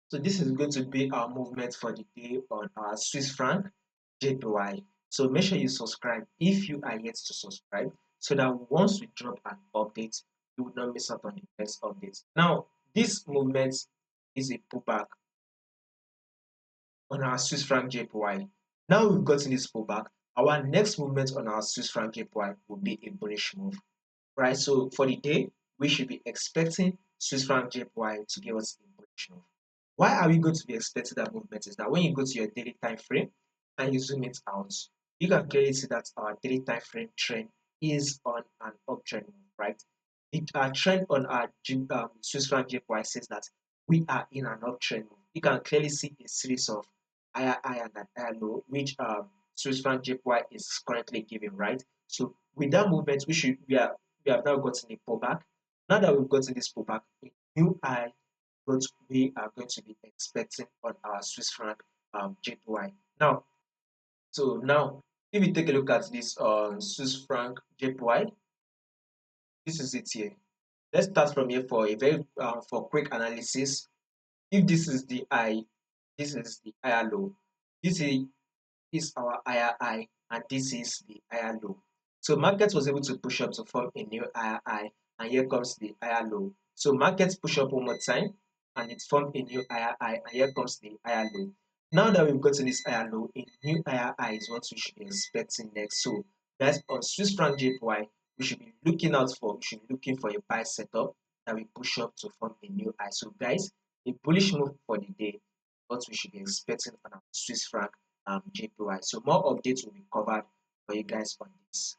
So this is going to be our movement for the day on our Swiss franc JPY. So make sure you subscribe if you are yet to subscribe, so that once we drop an update, you will not miss out on the next update. Now, this movement is a pullback on our Swiss franc JPY. Now we've gotten this pullback, our next movement on our Swiss franc JPY will be a bullish move, right? So for the day, we should be expecting Swiss franc JPY to give us a bullish move. Why are we going to be expecting that movement? Is that when you go to your daily time frame and you zoom it out, you can clearly see that our daily time frame trend is on an uptrend move, right? Our trend on our Swiss franc JPY says that we are in an uptrend move. You can clearly see a series of higher high and higher low, which Swiss franc JPY is currently giving, right? So with that movement, we have now gotten a pullback. Now that we've gotten this pullback, a new high what we are going to be expecting on our Swiss franc JPY. Now, if you take a look at this Swiss franc JPY, this is it here. Let's start from here for a very for quick analysis. If this is the high, this is the higher low. This is our higher high, and this is the higher low. So market was able to push up to form a new higher high, and here comes the higher low. So markets push up one more time, and it formed a new higher high, and here comes the higher low. Now that we've gotten this higher low, a new higher high is what we should be expecting next. So that's on Swiss franc JPY. We should be looking for a buy setup that will push up to form a new high. So guys, a bullish move for the day, what we should be expecting on our Swiss franc JPY. So more updates will be covered for you guys on this.